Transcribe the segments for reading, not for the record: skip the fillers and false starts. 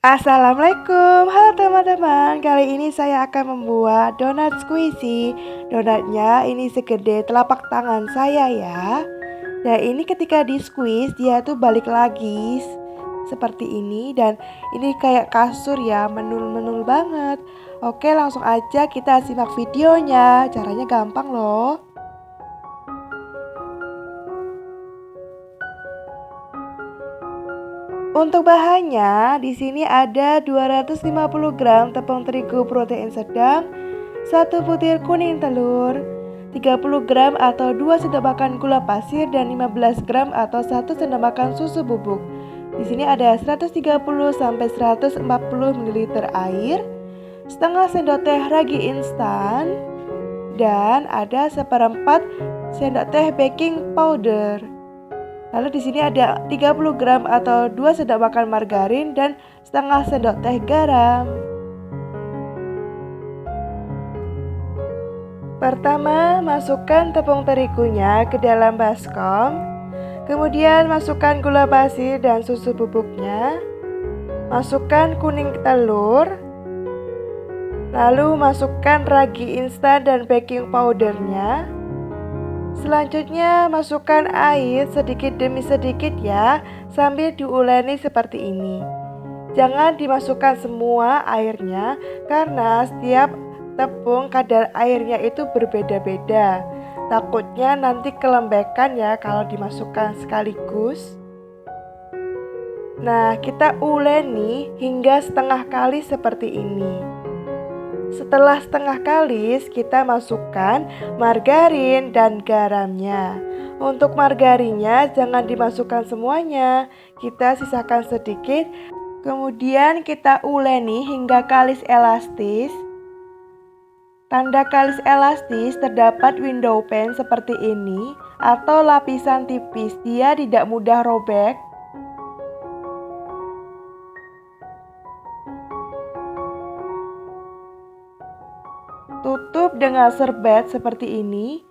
Assalamualaikum, halo teman-teman. Kali ini saya akan membuat donat squishy. Donatnya ini segede telapak tangan saya ya. Nah ini ketika di squeeze dia tuh balik lagi seperti ini. Dan ini kayak kasur ya, menul-menul banget. Oke, langsung aja kita simak videonya. Caranya gampang loh. Untuk bahannya, di sini ada 250 gram tepung terigu protein sedang, 1 butir kuning telur, 30 gram atau 2 sendok makan gula pasir, dan 15 gram atau 1 sendok makan susu bubuk. Di sini ada 130 sampai 140 ml air, setengah sendok teh ragi instan, dan ada seperempat sendok teh baking powder. Lalu di sini ada 30 gram atau 2 sendok makan margarin dan setengah sendok teh garam. Pertama, masukkan tepung terigunya ke dalam baskom. Kemudian masukkan gula pasir dan susu bubuknya. Masukkan kuning telur. Lalu masukkan ragi instan dan baking powdernya. Selanjutnya masukkan air sedikit demi sedikit ya, sambil diuleni seperti ini. Jangan dimasukkan semua airnya karena setiap tepung kadar airnya itu berbeda-beda. Takutnya nanti kelembekan ya kalau dimasukkan sekaligus. Nah, kita uleni hingga setengah kali seperti ini. Setelah setengah kalis, kita masukkan margarin dan garamnya. Untuk margarinnya jangan dimasukkan semuanya, kita sisakan sedikit. Kemudian kita uleni hingga kalis elastis. Tanda kalis elastis terdapat window pane seperti ini atau lapisan tipis, dia tidak mudah robek. Tutup dengan serbet seperti ini.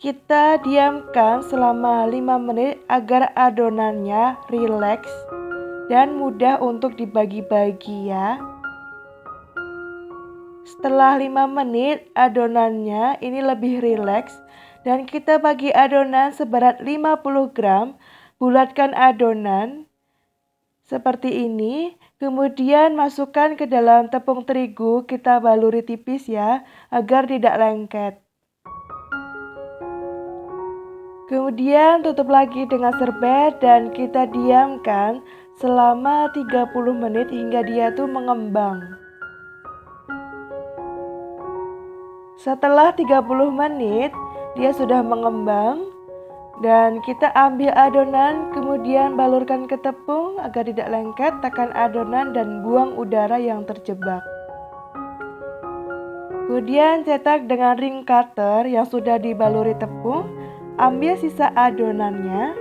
Kita diamkan selama 5 menit agar adonannya rileks dan mudah untuk dibagi-bagi ya. Setelah 5 menit adonannya ini lebih rileks dan kita bagi adonan seberat 50 gram. Bulatkan adonan seperti ini. Kemudian masukkan ke dalam tepung terigu, kita baluri tipis ya, agar tidak lengket. Kemudian tutup lagi dengan serbet dan kita diamkan selama 30 menit hingga dia tuh mengembang. Setelah 30 menit, dia sudah mengembang. Dan kita ambil adonan, kemudian balurkan ke tepung agar tidak lengket, tekan adonan dan buang udara yang terjebak. Kemudian cetak dengan ring cutter yang sudah dibaluri tepung, ambil sisa adonannya,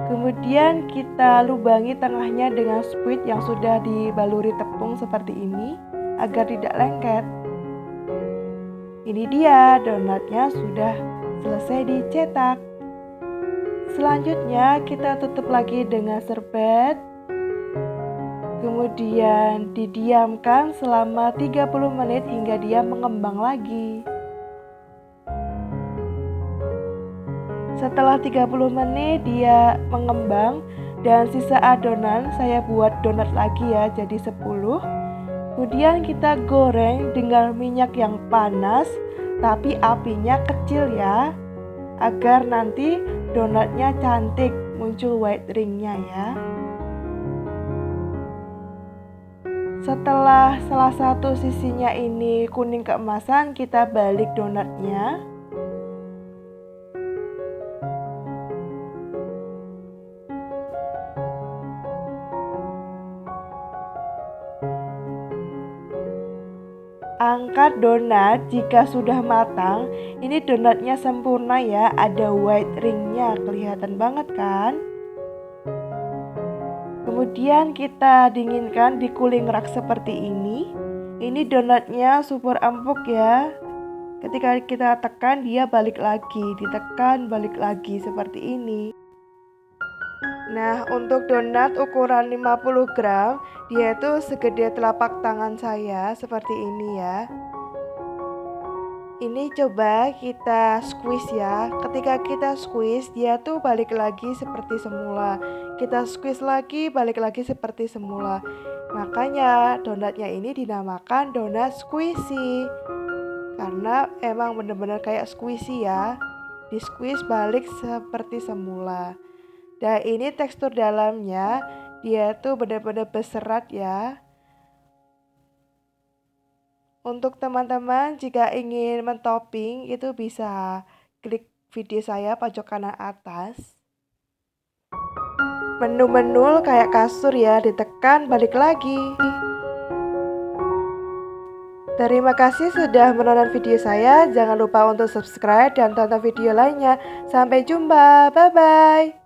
kemudian kita lubangi tengahnya dengan squid yang sudah dibaluri tepung seperti ini agar tidak lengket. Ini dia donatnya sudah selesai dicetak. Selanjutnya kita tutup lagi dengan serbet. Kemudian didiamkan selama 30 menit hingga dia mengembang lagi. Setelah 30 menit dia mengembang dan sisa adonan saya buat donat lagi ya, jadi 10. Kemudian kita goreng dengan minyak yang panas tapi apinya kecil ya, agar nanti donatnya cantik, muncul white ringnya ya. Setelah salah satu sisinya ini kuning keemasan, kita balik donatnya. Angkat donat jika sudah matang. Ini donatnya sempurna ya, ada white ringnya, kelihatan banget kan? Kemudian kita dinginkan di cooling rack seperti ini. Ini donatnya super empuk ya. Ketika kita tekan dia balik lagi, ditekan balik lagi seperti ini. Nah, untuk donat ukuran 50 gram, dia itu segede telapak tangan saya, seperti ini ya. Ini coba kita squeeze ya. Ketika kita squeeze, dia tuh balik lagi seperti semula. Kita squeeze lagi, balik lagi seperti semula. Makanya donatnya ini dinamakan donat squishy. Karena emang bener-bener kayak squishy ya. Di squeeze balik seperti semula. Dan ini tekstur dalamnya, dia tuh bener-bener berserat ya. Untuk teman-teman jika ingin mentopping itu bisa klik video saya pojok kanan atas. Menu-menu kayak kasur ya, ditekan balik lagi. Terima kasih sudah menonton video saya. Jangan lupa untuk subscribe dan tonton video lainnya. Sampai jumpa. Bye-bye.